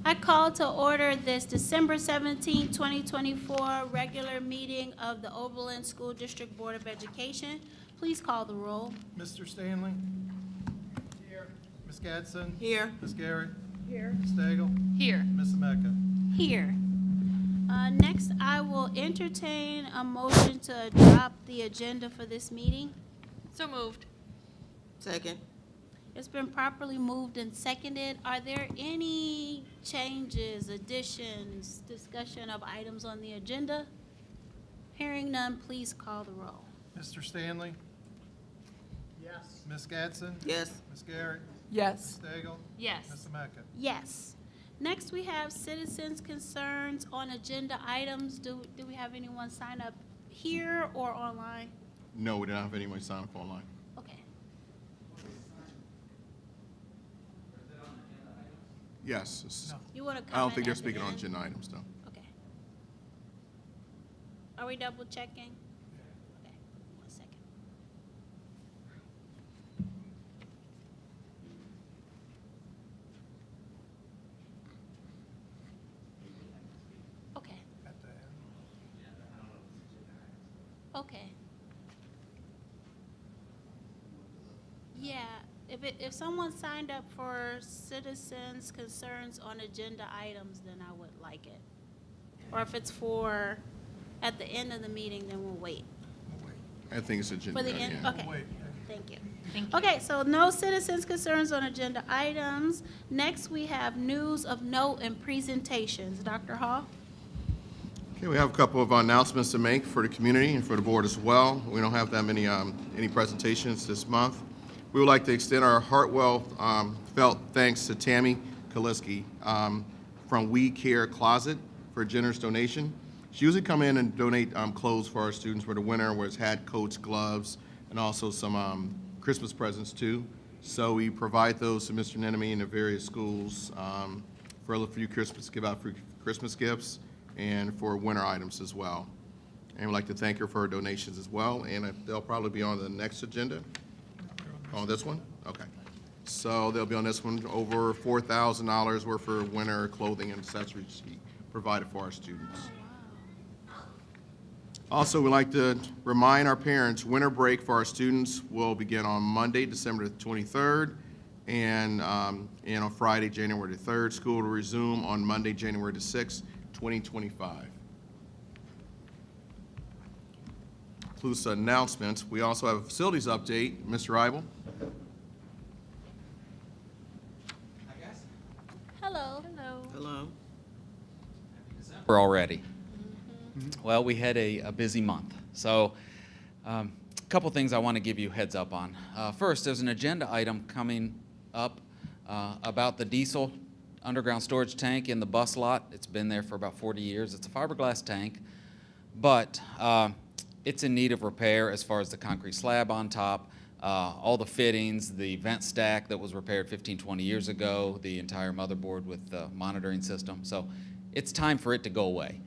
I call to order this December 17, 2024 regular meeting of the Oberlin School District Board of Education. Please call the roll. Mr. Stanley? Here. Ms. Gadsden? Here. Ms. Garrett? Here. Ms. Stagel? Here. Ms. Emeka? Here. Next, I will entertain a motion to adopt the agenda for this meeting. So moved. Second. It's been properly moved and seconded. Are there any changes, additions, discussion of items on the agenda? Hearing none, please call the roll. Mr. Stanley? Yes. Ms. Gadsden? Yes. Ms. Garrett? Yes. Ms. Stagel? Yes. Ms. Emeka? Yes. Next, we have citizens' concerns on agenda items. Do we have anyone sign up here or online? No, we don't have anyone sign up online. Okay. Yes. This is- No. You want to comment? I don't think they're at the speaking on end? agenda items, though. Okay. Are we double checking? Okay, 1 second. Okay, At the end. okay. Yeah, if someone signed up for citizens' concerns on agenda items, then I would like it. Or if it's for at the end of the meeting, then we'll wait. I think it's agenda. For the end, yeah. okay, Wait. thank you. Thank you. Okay, so no citizens' concerns on agenda items. Next, we have news of note and presentations. Dr. Hall? Okay, we have a couple of announcements to make for the community and for the board as well. We don't have that many any presentations this month. We would like to extend our heartfelt thanks to Tammy Kaliski from We Care Closet for a generous donation. She usually come in and donate clothes for our students for the winter, where it's hat, coats, gloves, and also some Christmas presents too. So we provide those to Mr. Nenemy in the various schools for a few Christmas, give out free Christmas gifts and for winter items as well. And we'd like to thank her for her donations as well, and they'll probably be on the next agenda. On this one? Okay. So they'll be on this one, over $4,000 worth of winter clothing and accessories she provided for our students. Also, we'd like to remind our parents, winter break for our students will begin on Monday, December 23rd, and on Friday, January 3rd. School will resume on Monday, January 6th, 2025. Includes announcements. We also have a facilities update. Mr. Eibel? Hello. Hello. We're already. Well, we had a busy month. So a couple things I want to give you heads up on. First, there's an agenda item coming up about the diesel underground storage tank in the bus lot. It's been there for about 40 years. It's a fiberglass tank, but it's in need of repair as far as the concrete slab on top, all the fittings, the vent stack that was repaired 15, 20 years ago, the entire motherboard with the monitoring system. So it's time for it to go away.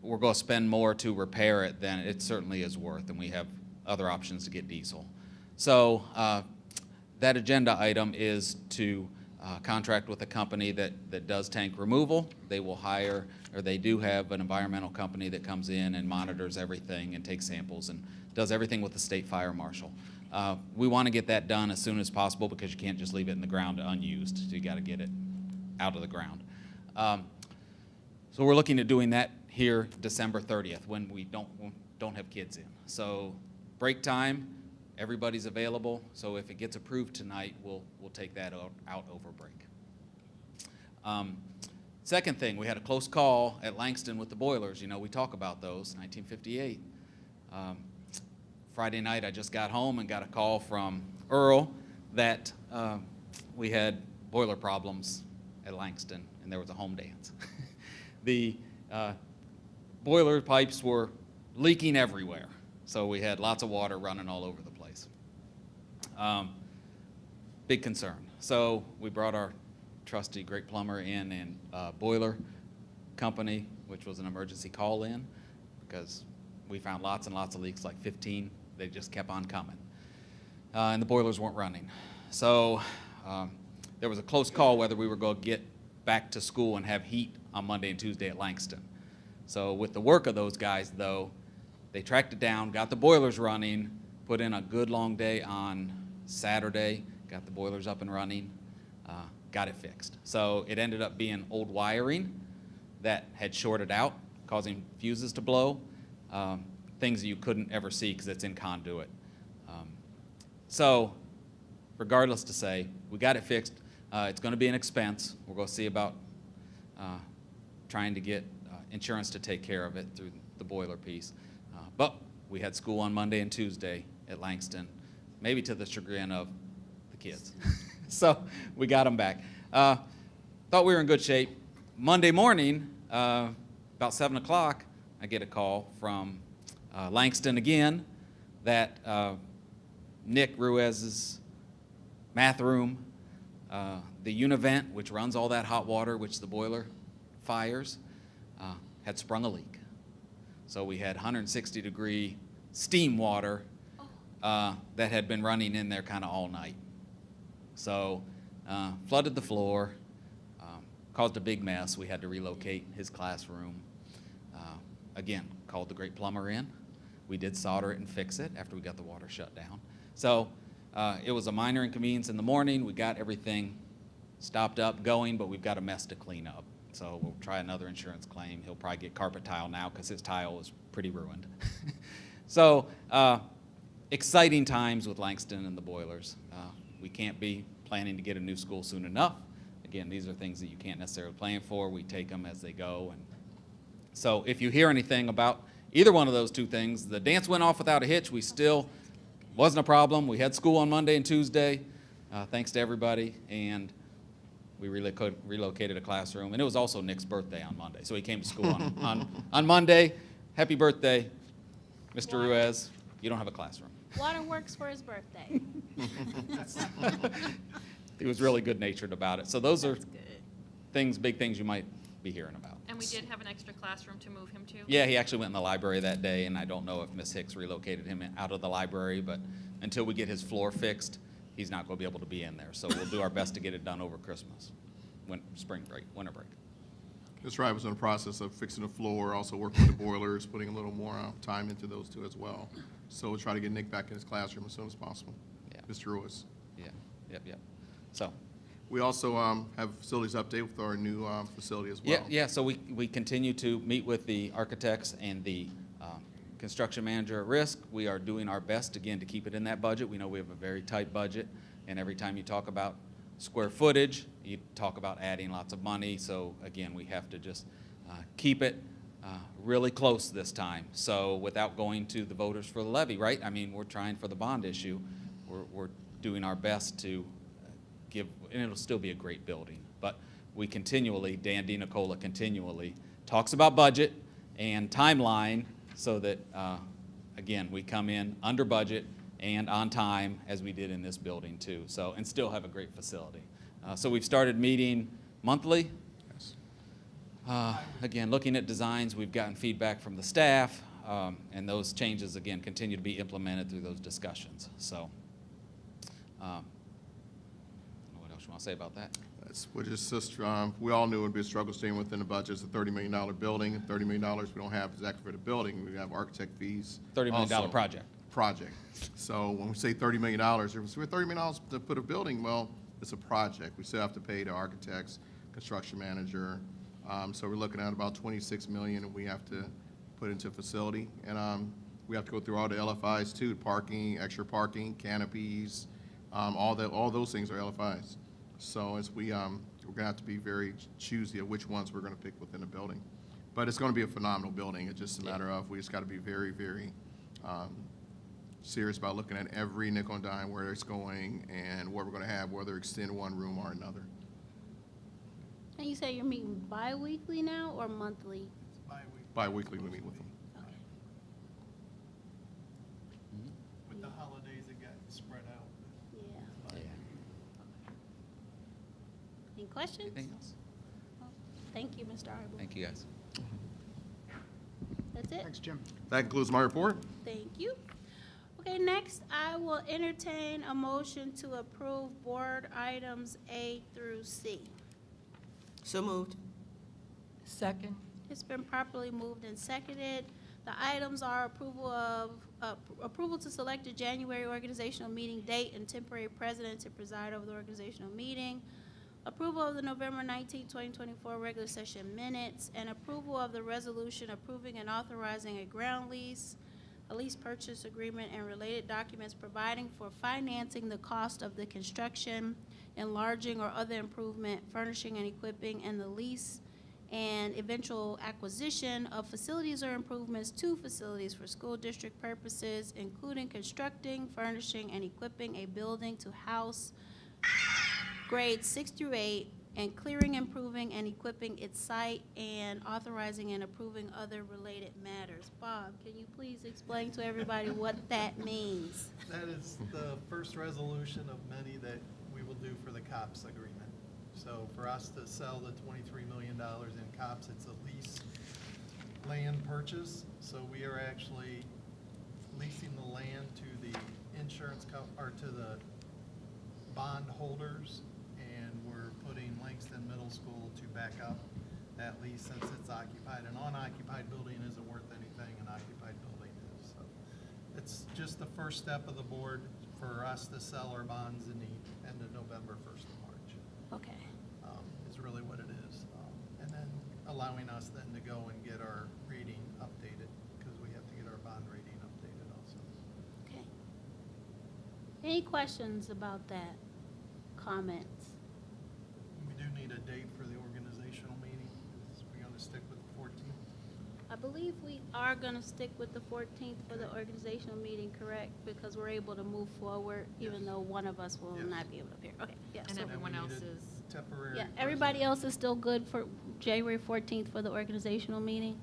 We're going to spend more to repair it than it certainly is worth, and we have other options to get diesel. So that agenda item is to contract with a company that does tank removal. They will hire, or they do have an environmental company that comes in and monitors everything and takes samples and does everything with the state fire marshal. We want to get that done as soon as possible because you can't just leave it in the ground unused. So you got to get it out of the ground. So we're looking at doing that here December 30th when we don't have kids in. So break time, everybody's available. So if it gets approved tonight, we'll take that out over break. Second thing, we had a close call at Langston with the boilers. You know, we talk about those, 1958. Friday night, I just got home and got a call from Earl that we had boiler problems at Langston, and there was a home dance. The boiler pipes were leaking everywhere, so we had lots of water running all over the place. Big concern. So we brought our trusty great plumber in and boiler company, which was an emergency call in, because we found lots and lots of leaks, like 15. They just kept on coming. And the boilers weren't running. So there was a close call whether we were going to get back to school and have heat on Monday and Tuesday at Langston. So with the work of those guys, though, they tracked it down, got the boilers running, put in a good long day on Saturday, got the boilers up and running, got it fixed. So it ended up being old wiring that had shorted out, causing fuses to blow, things that you couldn't ever see because it's in conduit. So regardless to say, we got it fixed. It's going to be an expense. We're going to see about trying to get insurance to take care of it through the boiler piece. But we had school on Monday and Tuesday at Langston, maybe to the chagrin of the kids. So we got them back. Thought we were in good shape. Monday morning, about 7 o'clock, I get a call from Langston again that Nick Ruiz's math room, the univent, which runs all that hot water, which the boiler fires, had sprung a leak. So we had 160-degree steam water that had been running in there kind of all night. So flooded the floor, caused a big mess. We had to relocate his classroom. Again, called the great plumber in. We did solder it and fix it after we got the water shut down. So it was a minor inconvenience in the morning. We got everything stopped up, going, but we've got a mess to clean up. So we'll try another insurance claim. He'll probably get carpet tile now because his tile was pretty ruined. So exciting times with Langston and the boilers. We can't be planning to get a new school soon enough. Again, these are things that you can't necessarily plan for. We take them as they go. And so if you hear anything about either one of those two things, the dance went off without a hitch. We still wasn't a problem. We had school on Monday and Tuesday, thanks to everybody, and we relocated a classroom. And it was also Nick's birthday on Monday, so he came to school on Monday. Happy birthday, Mr. Ruiz. You don't have a classroom. Waterworks for his birthday. He was really good-natured about it. So those are That's good. things, big things you might be hearing about. And we did have an extra classroom to move him to? Yeah, he actually went in the library that day, and I don't know if Miss Hicks relocated him out of the library, but until we get his floor fixed, he's not going to be able to be in there. So we'll do our best to get it done over Christmas, spring break, winter break. Ms. Wright was in the process of fixing the floor, also working with the boilers, putting a little more time into those two as well. So we'll try to get Nick back in his classroom as soon as possible. Yeah. Mr. Ruiz. Yeah, yep. So. We also have a facilities update with our new facility as well. Yeah. So we continue to meet with the architects and the construction manager at risk. We are doing our best, again, to keep it in that budget. We know we have a very tight budget, and every time you talk about square footage, you talk about adding lots of money. So again, we have to just keep it really close this time. So without going to the voters for the levy, right? I mean, we're trying for the bond issue. We're doing our best to give, and it'll still be a great building. But we continually, Dan DiNicola continually talks about budget and timeline so that, again, we come in under budget and on time as we did in this building too. So, and still have a great facility. So we've started meeting monthly. Again, looking at designs, we've gotten feedback from the staff, and those changes, again, continue to be implemented through those discussions. So, what else you want to say about that? We're just we all knew it would be a struggle staying within the budget. It's a $30 million building. $30 million we don't have exactly for the building. We have architect fees. $30 million also. project. So when we say $30 million, if it's $30 million to put a building, well, it's a project. We still have to pay the architects, construction manager. So we're looking at about $26 million, and we have to put into facility. And we have to go through all the LFIs too: parking, extra parking, canopies, all those things are LFIs. So as we're going to have to be very choosy of which ones we're going to pick within the building. But it's going to be a phenomenal building. It's just a matter of we just got to be very, very serious about looking at every nickel and dime, where it's going and what we're going to have, whether extend one room or another. And you say you're meeting bi-weekly now or monthly? Bi-weekly we meet with them. Okay. With the holidays, it got spread out. Yeah. Yeah. Any questions? Anything else? Thank you, Mr. Arbor. Thank you, guys. That's it? Thanks, Jim. That concludes my report. Thank you. Okay, next, I will entertain a motion to approve board items A through C. So moved. Second. It's been properly moved and seconded. The items are approval to select a January organizational meeting date and temporary president to preside over the organizational meeting, approval of the November 19, 2024 regular session minutes, and approval of the resolution approving and authorizing a ground lease, a lease purchase agreement, and related documents providing for financing the cost of the construction, enlarging or other improvement, furnishing and equipping, and the lease and eventual acquisition of facilities or improvements to facilities for school district purposes, including constructing, furnishing, and equipping a building to house grades 6 through 8, and clearing, improving, and equipping its site, and authorizing and approving other related matters. Bob, can you please explain to everybody what that means? That is the first resolution of many that we will do for the COPS agreement. So for us to sell the $23 million in COPS, it's a lease land purchase. So we are actually leasing the land to the or to the bond holders, and we're putting Langston Middle School to back up that lease since it's occupied. An unoccupied building isn't worth anything, an occupied building is. So it's just the first step of the board for us to sell our bonds in the end of November, 1st of March, Okay. is really what it is. And then allowing us then to go and get our rating updated, because we have to get our bond rating updated also. Okay. Any questions about that? Comments? We do need a date for the organizational meeting. We're going to stick with the 14th. I believe we are gonna stick with the 14th for the organizational meeting, correct? Because we're able to move forward, even Yes. though one of us will Yes. not be able to appear. Okay, yeah. And so- everyone And we else needed is, Temporary. Yeah, everybody president. else is still good for January 14th for the organizational meeting?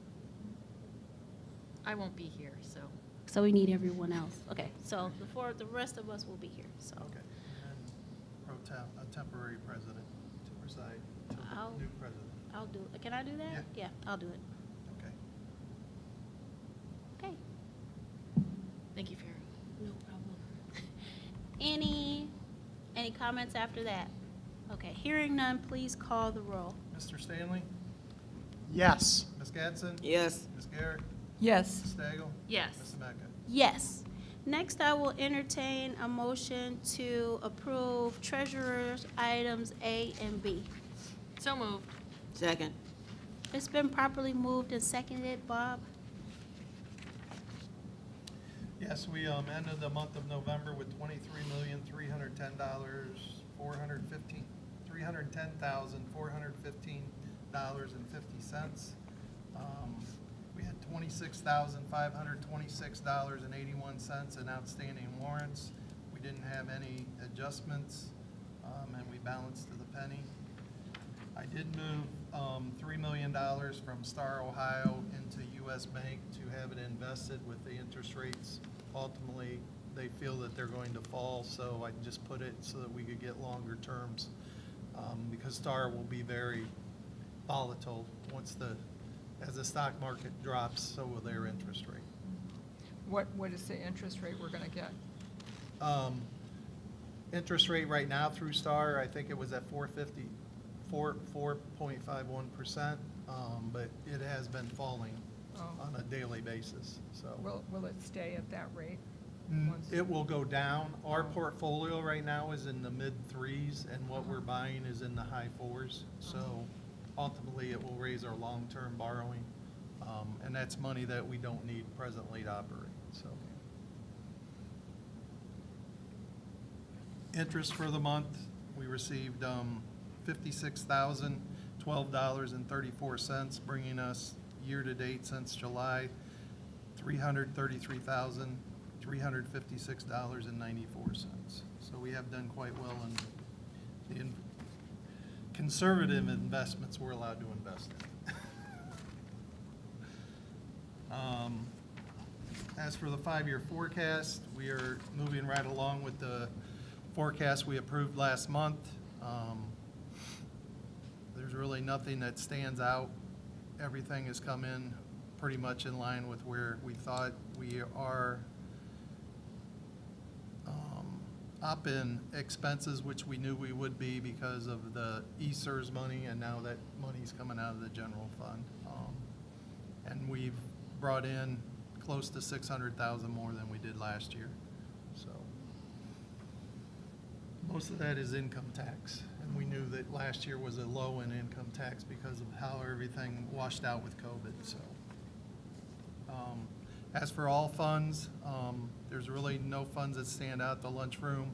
I won't be here, so. So we need everyone else. Okay, so the rest of us will be here, so. Okay. And then a temporary president to preside until I'll- the new president. I'll do it. Can I do that? Yeah. I'll do it. Okay. Okay. Thank you, Farrah. No problem. Any comments after that? Okay, hearing none, please call the roll. Mr. Stanley? Yes. Ms. Gadsden? Yes. Ms. Garrett? Yes. Ms. Stagel? Yes. Ms. Mecca? Yes. Next, I will entertain a motion to approve treasurer's items A and B. So moved. Second. It's been properly moved and seconded. Bob? Yes, we ended the month of November with $23,410,415.50. We had $26,526.81 in outstanding warrants. We didn't have any adjustments, and we balanced to the penny. I did move $3 million from Star Ohio into U.S. Bank to have it invested with the interest rates. Ultimately, they feel that they're going to fall, so I just put it so that we could get longer terms, because Star will be very volatile as the stock market drops, so will their interest rate. What is the interest rate we're gonna get? Interest rate right now through Star, I think it was at 4.51%, but it has been falling Oh. on a daily basis, so. Will it stay at that rate? once- It will go down. Our portfolio right now is in the mid-3s, and what we're buying is in the high 4s. So ultimately, it will raise our long-term borrowing, and that's money that we don't need presently to operate, so. Interest for the month, we received $56,012.34, bringing us year-to-date since July, $333,356.94. So we have done quite well in the conservative investments we're allowed to invest in. As for the 5-year forecast, we are moving right along with the forecast we approved last month. There's really nothing that stands out. Everything has come in pretty much in line with where we thought. We are up in expenses, which we knew we would be because of the ESERS money, and now that money's coming out of the general fund. And we've brought in close to 600,000 more than we did last year, so. Most of that is income tax, and we knew that last year was a low in income tax because of how everything washed out with COVID, so. As for all funds, there's really no funds that stand out. The lunchroom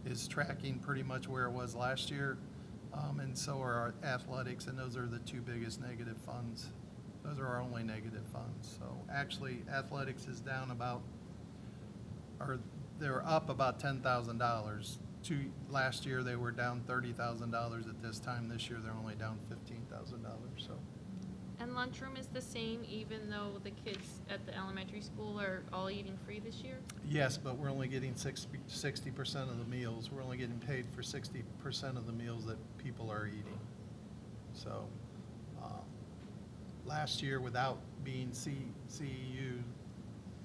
is tracking pretty much where it was last year, and so are our athletics, and those are the two biggest negative funds. Those are our only negative funds. So actually, athletics is down about, or they're up about $10,000. Last year, they were down $30,000 at this time. This year, they're only down $15,000, so. And lunchroom is the same even though the kids at the elementary school are all eating free this year? Yes, but we're only getting 60% of the meals. We're only getting paid for 60% of the meals that people are eating. So, last year, without being CEU,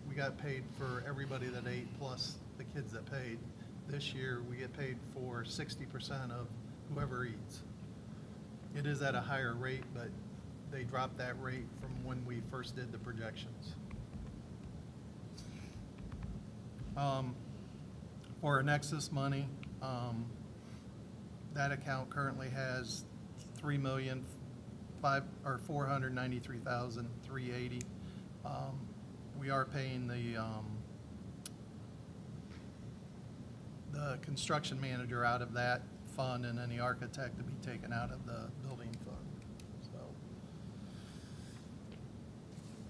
we got paid for everybody that ate plus the kids that paid. This year, we get paid for 60% of whoever eats. It is at a higher rate, but they dropped that rate from when we first did the projections. For our Nexus money, that account currently has $493,380. We are paying the construction manager out of that fund, and then the architect to be taken out of the building fund. So,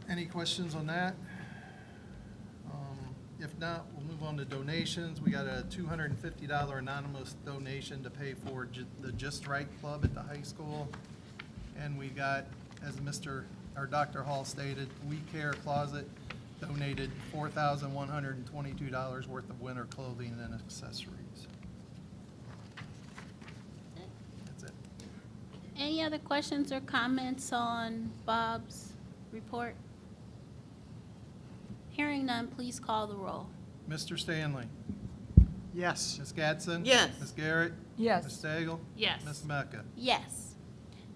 any questions on that? If not, we'll move on to donations. We got a $250 anonymous donation to pay for the Just Right Club at the high school. And we got, as Dr. Hall stated, We Care Closet donated $4,122 worth of winter clothing and accessories. That's it. Any other questions or comments on Bob's report? Hearing none, please call the roll. Mr. Stanley? Yes. Ms. Gadsden? Yes. Ms. Garrett? Yes. Ms. Stagel? Yes. Ms. Mecca? Yes.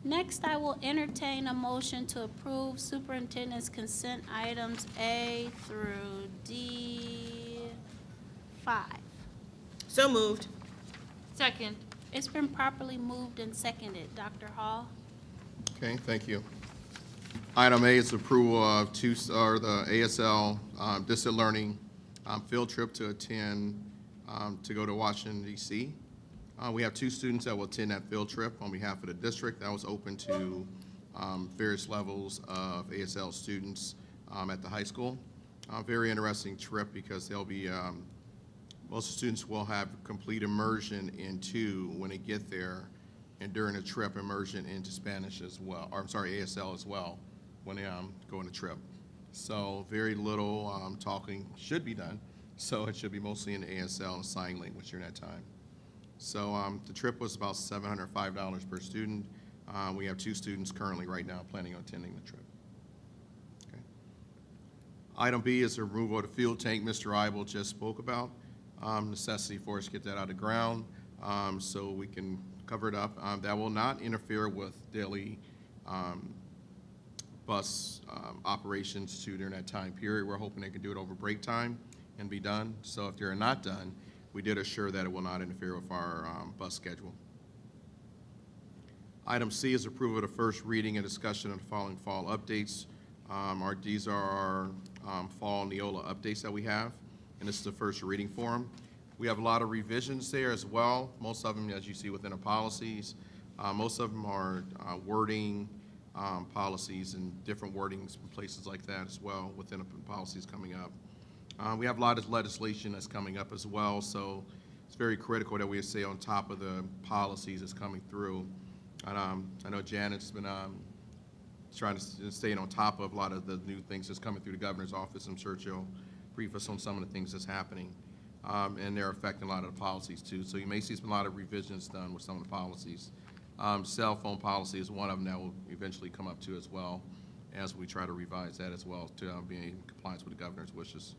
Next, I will entertain a motion to approve superintendent's consent items A through D5. So moved. Second. It's been properly moved and seconded. Dr. Hall? Okay, thank you. Item A is approval of the ASL distant learning field trip to attend to go to Washington, D.C. We have 2 students that will attend that field trip on behalf of the district. That was open to various levels of ASL students at the high school. Very interesting trip because they'll be, most of the students will have complete immersion into, when they get there, and during the trip, immersion into Spanish as well, or I'm sorry, ASL as well, when they go on the trip. So very little talking should be done. So it should be mostly in ASL and sign language during that time. So the trip was about $705 per student. We have 2 students currently right now planning on attending the trip. Okay. Item B is the removal of the fuel tank Mr. Eibel just spoke about. Necessity for us to get that out of the ground so we can cover it up. That will not interfere with daily bus operations during that time period. We're hoping they can do it over break time and be done. So if they're not done, we did assure that it will not interfere with our bus schedule. Item C is approval of the first reading and discussion of the following fall updates. These are our fall Neola updates that we have, and this is the first reading for them. We have a lot of revisions there as well. Most of them, as you see within the policies, most of them are wording policies and different wordings and places like that as well within the policies coming up. We have a lot of legislation that's coming up as well, so it's very critical that we stay on top of the policies that's coming through. And I know Janet's been trying to stay on top of a lot of the new things that's coming through the governor's office. I'm sure she'll brief us on some of the things that's happening, and they're affecting a lot of the policies too. So you may see a lot of revisions done with some of the policies. Cell phone policy is one of them that will eventually come up too as well, as we try to revise that as well to be in compliance with the governor's wishes.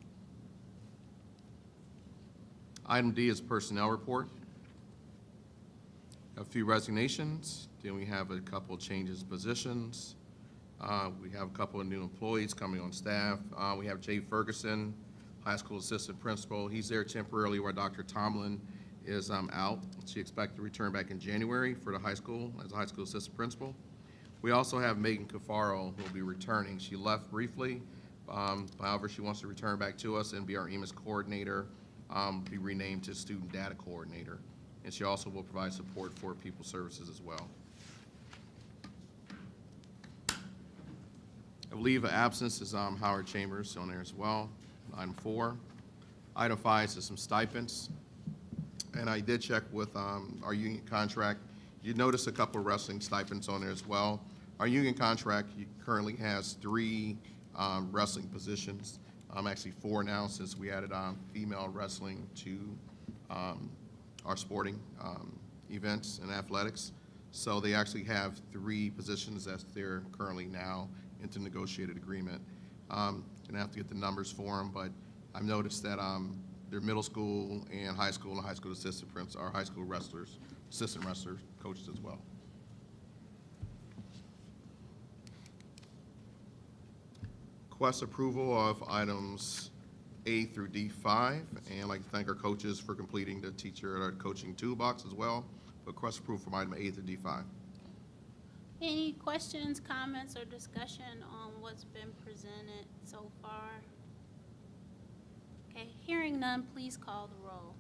Item D is personnel report. A few resignations, then we have a couple of changes in positions. We have a couple of new employees coming on staff. We have Jay Ferguson, high school assistant principal. He's there temporarily where Dr. Tomlin is out. She expects to return back in January for the high school as a high school assistant principal. We also have Megan Cafaro, who will be returning. She left briefly, however, she wants to return back to us and be our EMIS coordinator, be renamed to student data coordinator. And she also will provide support for people services as well. I believe of absence is Howard Chambers on there as well, item 4. Item 5 is some stipends. And I did check with our union contract. You notice a couple of wrestling stipends on there as well. Our union contract currently has 3 wrestling positions, actually 4 now since we added female wrestling to our sporting events and athletics. So they actually have 3 positions as they're currently now into negotiated agreement. Gonna have to get the numbers for them, but I've noticed that their middle school and high school assistant principals are high school wrestlers, assistant wrestlers, coaches as well. Request approval of items A through D5, and I'd like to thank our coaches for completing the teacher or coaching toolbox as well. Request approval from item A through D5. Any questions, comments, or discussion on what's been presented so far? Okay, hearing none, please call the roll.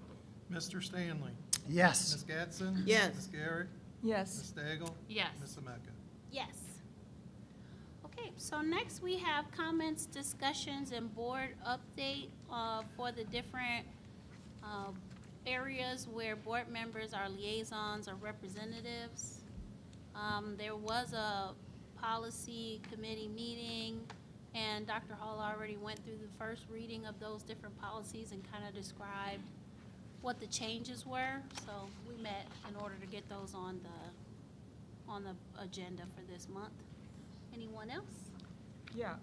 Mr. Stanley? Yes. Ms. Gatson? Yes. Ms. Garrett? Yes. Ms. Stagel? Yes. Ms. Ameca? Yes. Okay, so next we have comments, discussions, and board update for the different areas where board members are liaisons or representatives. There was a policy committee meeting, and Dr. Hall already went through the first reading of those different policies and kind of described what the changes were. So we met in order to get those on the agenda for this month. Anyone else? Yeah,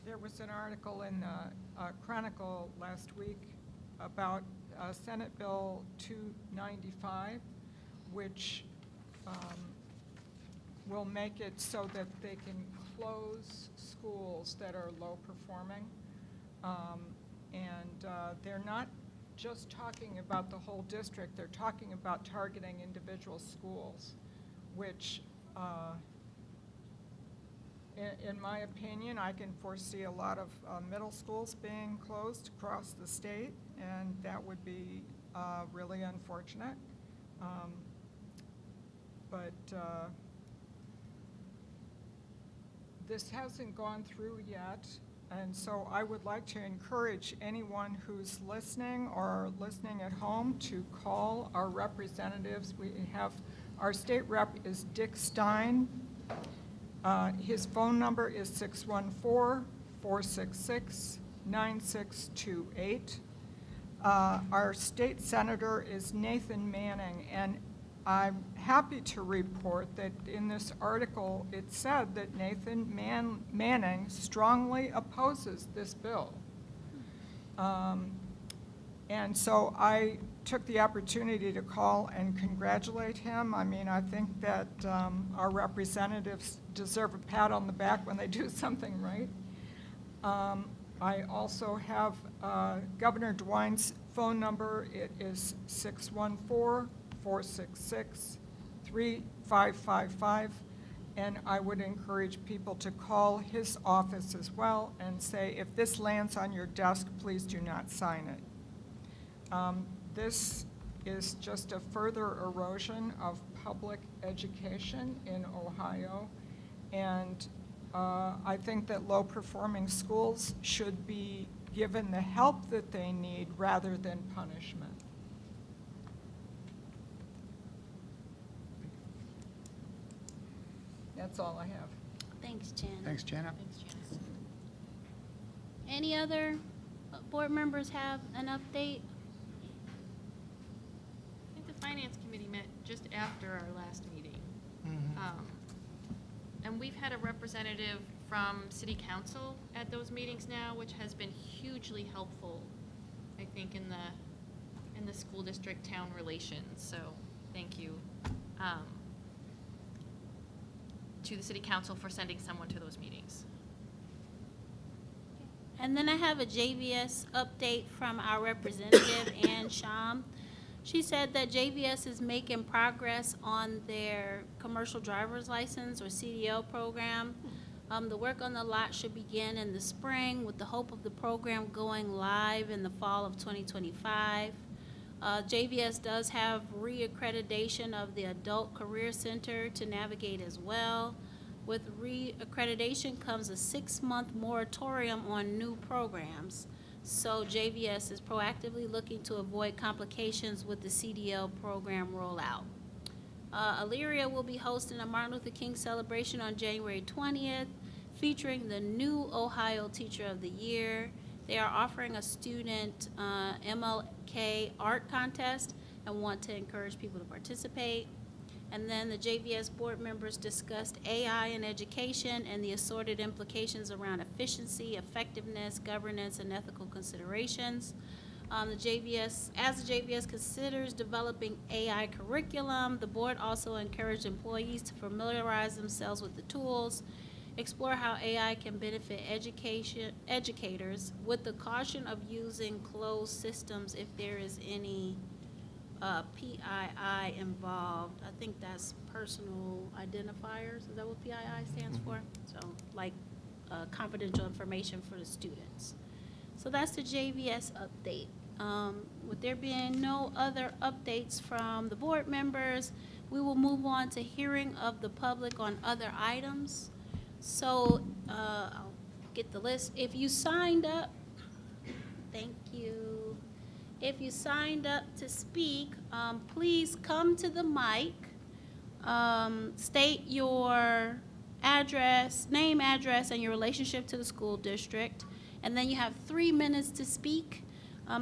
there was an article in the Chronicle last week about Senate Bill 295, which will make it so that they can close schools that are low performing. They're not just talking about the whole district, they're talking about targeting individual schools, which in my opinion, I can foresee a lot of middle schools being closed across the state, and that would be really unfortunate. This hasn't gone through yet, and so I would like to encourage anyone who's listening or listening at home to call our representatives. We have, our state rep is Dick Stein. His phone number is 614-466-9628. Our state senator is Nathan Manning, and I'm happy to report that in this article it said that Nathan Manning strongly opposes this bill. And so I took the opportunity to call and congratulate him. I mean, I think that our representatives deserve a pat on the back when they do something right. I also have Governor DeWine's phone number. It is 614-466-3555. And I would encourage people to call his office as well and say, if this lands on your desk, please do not sign it. This is just a further erosion of public education in Ohio, and I think that low-performing schools should be given the help that they need rather than punishment. That's all I have. Thanks, Janet. Thanks, Janet. Thanks, Janice. Any other board members have an update? I think the finance committee met just after our last meeting. And we've had a representative from city council at those meetings now, which has been hugely helpful. I think, in the school district town relations. So thank you to the city council for sending someone to those meetings. And then I have a JVS update from our representative, Ann Sham. She said that JVS is making progress on their commercial driver's license or CDL program. The work on the lot should begin in the spring with the hope of the program going live in the fall of 2025. JVS does have reaccreditation of the Adult Career Center to navigate as well. With reaccreditation comes a 6-month moratorium on new programs. So JVS is proactively looking to avoid complications with the CDL program rollout. Elyria will be hosting a Martin Luther King celebration on January 20th, featuring the new Ohio Teacher of the Year. They are offering a student MLK art contest and want to encourage people to participate. And then the JVS board members discussed AI in education and the assorted implications around efficiency, effectiveness, governance, and ethical considerations. As the JVS considers developing AI curriculum, the board also encouraged employees to familiarize themselves with the tools, explore how AI can benefit educators with the caution of using closed systems if there is any PII involved. I think that's personal identifiers. Is that what PII stands for? So like confidential information for the students. So that's the JVS update. With there being no other updates from the board members, we will move on to hearing of the public on other items. So I'll get the list. If you signed up, thank you. If you signed up to speak, please come to the mic, state your address, name, address, and your relationship to the school district, and then you have 3 minutes to speak.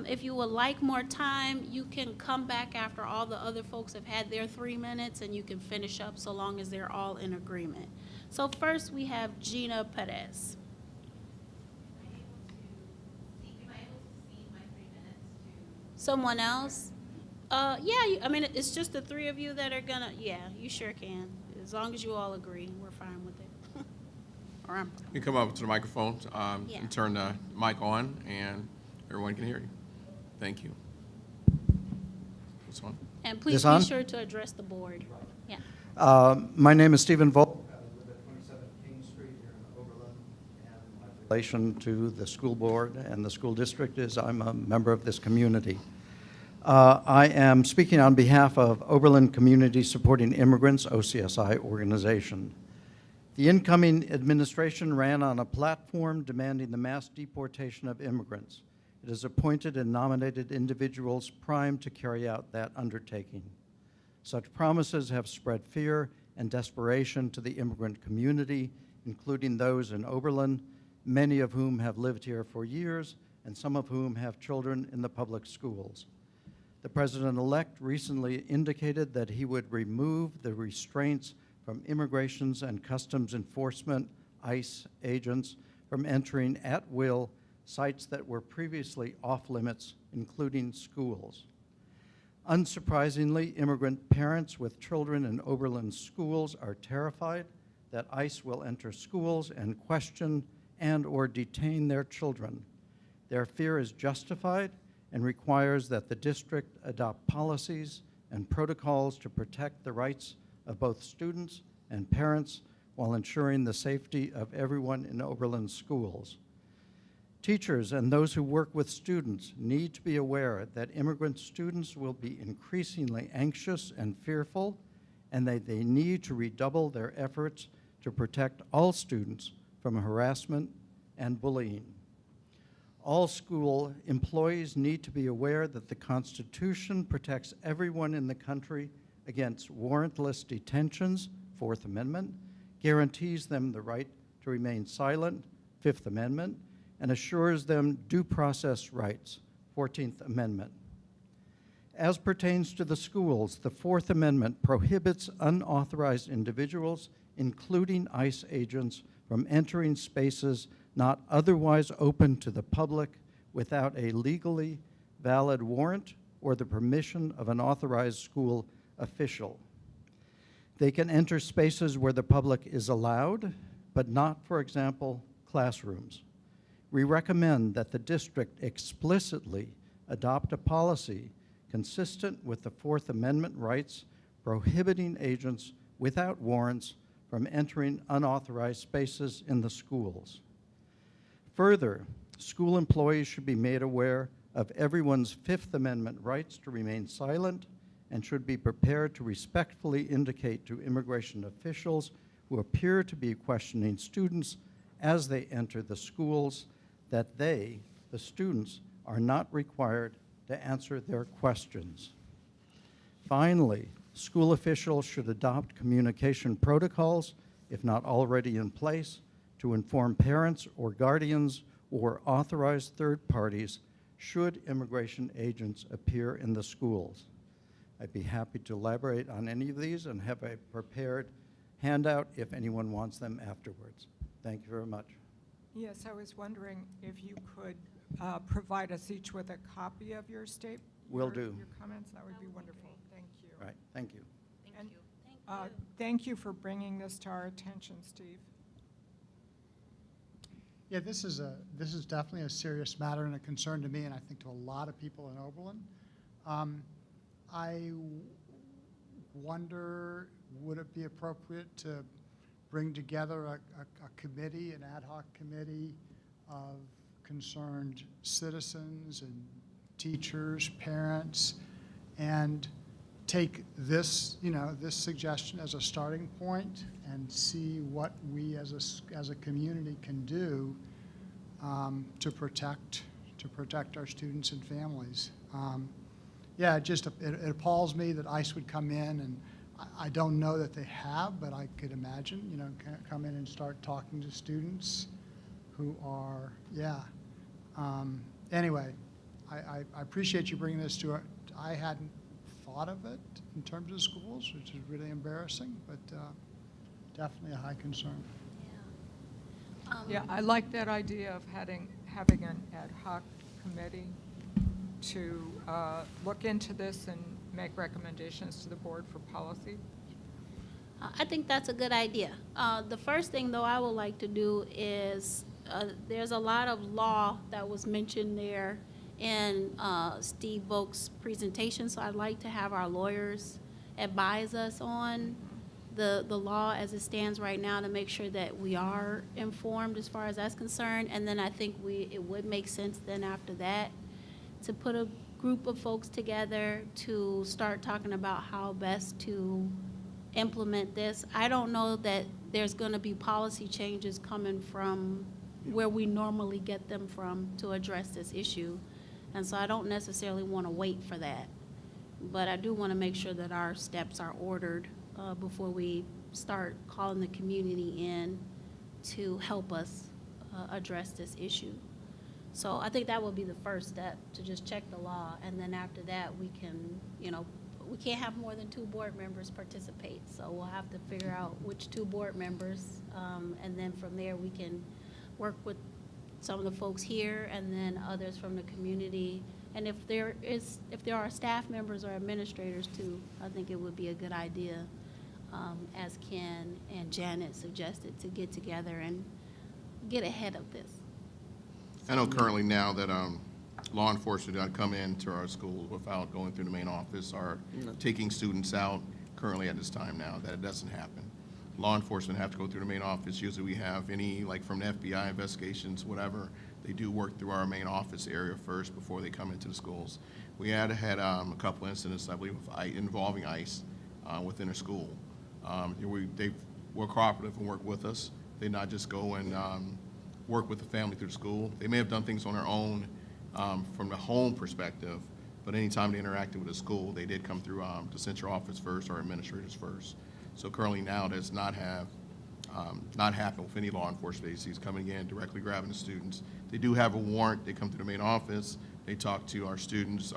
If you would like more time, you can come back after all the other folks have had their 3 minutes, and you can finish up so long as they're all in agreement. So first, we have Gina Perez. Someone else? Yeah, I mean, it's just the 3 of you that are gonna, yeah, you sure can. As long as you all agree, we're fine with it. Or I'm, You come up to the microphone Yeah. and turn the mic on, and everyone can hear you. Thank you. This one? and please This on? be sure to address the board. Yeah. My name is Stephen Volk. I live at 27 King Street here in Oberlin. And my relation to the school board and the school district is I'm a member of this community. I am speaking on behalf of Oberlin Community Supporting Immigrants, OCSI organization. The incoming administration ran on a platform demanding the mass deportation of immigrants. It has appointed and nominated individuals primed to carry out that undertaking. Such promises have spread fear and desperation to the immigrant community, including those in Oberlin, many of whom have lived here for years, and some of whom have children in the public schools. The president-elect recently indicated that he would remove the restraints from Immigrations and Customs Enforcement, ICE agents, from entering at will sites that were previously off limits, including schools. Unsurprisingly, immigrant parents with children in Oberlin schools are terrified that ICE will enter schools and question and/or detain their children. Their fear is justified and requires that the district adopt policies and protocols to protect the rights of both students and parents while ensuring the safety of everyone in Oberlin schools. Teachers and those who work with students need to be aware that immigrant students will be increasingly anxious and fearful, and that they need to redouble their efforts to protect all students from harassment and bullying. All school employees need to be aware that the Constitution protects everyone in the country against warrantless detentions, Fourth Amendment, guarantees them the right to remain silent, Fifth Amendment, and assures them due process rights, 14th Amendment. As pertains to the schools, the Fourth Amendment prohibits unauthorized individuals, including ICE agents, from entering spaces not otherwise open to the public without a legally valid warrant or the permission of an authorized school official. They can enter spaces where the public is allowed, but not, for example, classrooms. We recommend that the district explicitly adopt a policy consistent with the Fourth Amendment rights prohibiting agents without warrants from entering unauthorized spaces in the schools. Further, school employees should be made aware of everyone's Fifth Amendment rights to remain silent and should be prepared to respectfully indicate to immigration officials who appear to be questioning students as they enter the schools that they, the students, are not required to answer their questions. Finally, school officials should adopt communication protocols, if not already in place, to inform parents or guardians or authorized third parties should immigration agents appear in the schools. I'd be happy to elaborate on any of these and have a prepared handout if anyone wants them afterwards. Thank you very much. Yes, I was wondering if you could provide us each with a copy of your state. Will do. Your comments, that would be wonderful. Thank you. All right, thank you. And, Thank you. Thank you for bringing this to our attention, Steve. Yeah, this is definitely a serious matter and a concern to me, and I think to a lot of people in Oberlin. I wonder, would it be appropriate to bring together a committee, an ad hoc committee of concerned citizens and teachers, parents, and take this, this suggestion as a starting point and see what we as a community can do to protect our students and families. Yeah, it appalls me that ICE would come in, and I don't know that they have, but I could imagine, come in and start talking to students who are, anyway, I appreciate you bringing this to I hadn't thought of it in terms of schools, which is really embarrassing, but definitely a high concern. Yeah, I like that idea of having an ad hoc committee to look into this and make recommendations to the board for policy. I think that's a good idea. The first thing, though, I would like to do is, there's a lot of law that was mentioned there in Steve Volk's presentation, so I'd like to have our lawyers advise us on the law as it stands right now to make sure that we are informed as far as that's concerned. And then I think it would make sense then after that to put a group of folks together to start talking about how best to implement this. I don't know that there's going to be policy changes coming from where we normally get them from to address this issue. And so I don't necessarily want to wait for that. But I do want to make sure that our steps are ordered before we start calling the community in to help us address this issue. So I think that would be the first step, to just check the law. And then after that, we can, we can't have more than 2 board members participate. So we'll have to figure out which 2 board members. And then from there, we can work with some of the folks here and then others from the community. And if there are staff members or administrators too, I think it would be a good idea, as Ken and Janet suggested, to get together and get ahead of this. I know currently now that law enforcement do not come into our schools without going through the main office or taking students out currently at this time now, that it doesn't happen. Law enforcement have to go through the main office. Usually we have any, like from the FBI investigations, whatever, they do work through our main office area first before they come into the schools. We had a couple incidents, I believe, involving ICE within a school. They were cooperative and worked with us. They not just go and work with the family through the school. They may have done things on their own from the home perspective, but anytime they interacted with the school, they did come through the central office first or administrators first. So currently now, does not happen with any law enforcement agencies coming in, directly grabbing the students. They do have a warrant. They come to the main office. They talk to our students.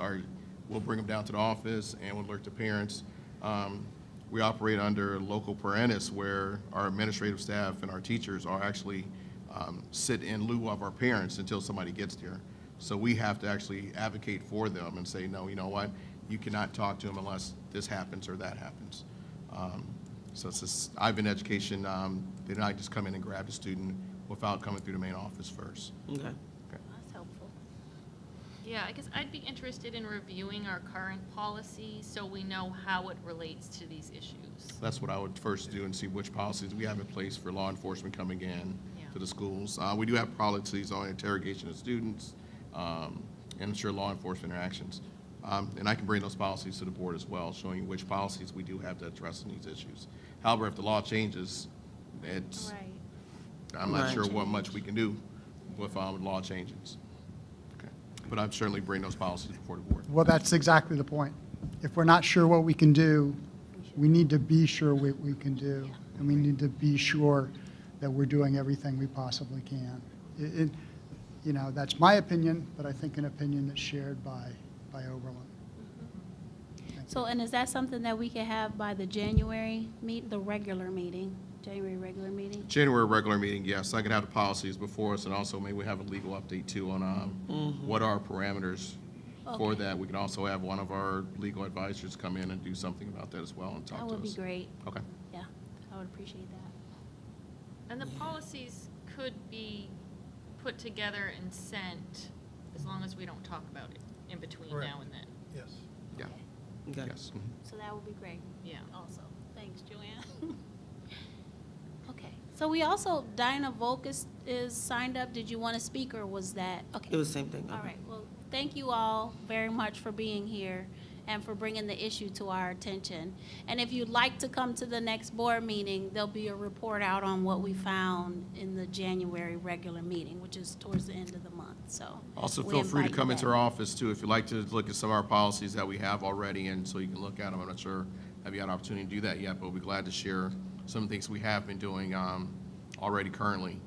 We'll bring them down to the office and we'll alert the parents. We operate under local parentis, where our administrative staff and our teachers are actually sit in lieu of our parents until somebody gets there. So we have to actually advocate for them and say, no, you know what? You cannot talk to them unless this happens or that happens. So it's just, I've been in education, they don't just come in and grab the student without coming through the main office first. Okay. That's helpful. Yeah, I guess I'd be interested in reviewing our current policy so we know how it relates to these issues. That's what I would first do and see which policies we have in place for law enforcement coming in Yeah. to the schools. We do have policies on interrogation of students, and ensure law enforcement interactions. And I can bring those policies to the board as well, showing you which policies we do have to address in these issues. However, if the law changes, it's, Right. I'm not Right. sure what much we can do with law changes. Okay. But I'd certainly bring those policies before the board. Well, that's exactly the point. If we're not sure what we can do, we need to be sure what we can do, and we need to be sure that we're doing everything we possibly can. You know, that's my opinion, but I think an opinion that's shared by Oberlin. So, and is that something that we can have by the January the regular meeting, January regular meeting? January regular meeting, yes. I can have the policies before us, and also maybe we have a legal update too on what are our parameters for Okay. that. We can also have one of our legal advisors come in and do something about that as well and talk to That us. would be great. Okay. Yeah, I would appreciate that. And the policies could be put together and sent as long as we don't talk about it in between Correct. now and then. Yes. Yeah, Okay. yes. Mhm. So that would be great. Yeah. Also, thanks, Joanne. Okay, so we also, Dinah Volkus is signed up. Did you want to speak, or was that, okay? It was the same thing. All right, well, thank you all very much for being here and for bringing the issue to our attention. And if you'd like to come to the next board meeting, there'll be a report out on what we found in the January regular meeting, which is towards the end of the month, so. Also, we feel free to invite come you into back. our office too, if you'd like to look at some of our policies that we have already, and so you can look at them. I'm not sure, have you had an opportunity to do that yet, but we'll be glad to share some of the things we have been doing already currently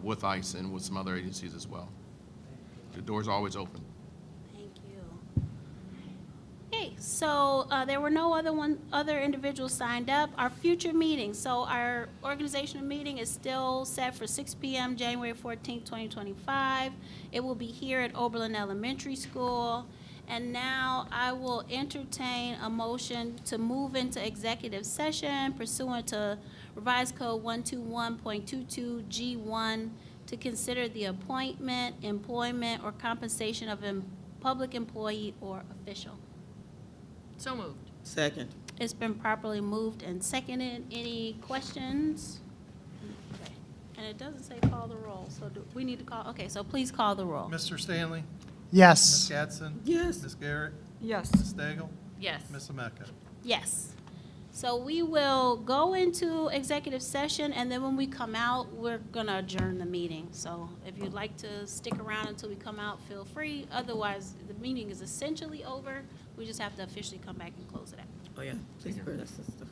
with ICE and with some other agencies as well. The door's always open. Thank you. Okay, so there were no other individuals signed up. Our future meetings, so our organizational meeting is still set for 6 p.m. January 14th, 2025. It will be here at Oberlin Elementary School. And now I will entertain a motion to move into executive session pursuant to Revised Code 121.22G1 to consider the appointment, employment, or compensation of a public employee or official. So moved. Second. It's been properly moved and seconded. Any questions? Okay. And it doesn't say call the roll, so do we need to call? Okay, so please call the roll. Mr. Stanley? Yes. Ms. Gadsden? Yes. Ms. Garrett? Yes. Ms. Stagel? Yes. Ms. Ametka? Yes. So we will go into executive session, and then when we come out, we're going to adjourn the meeting. So if you'd like to stick around until we come out, feel free. Otherwise, the meeting is essentially over. We just have to officially come back and close it out. Oh, yeah. Please, that's the stuff.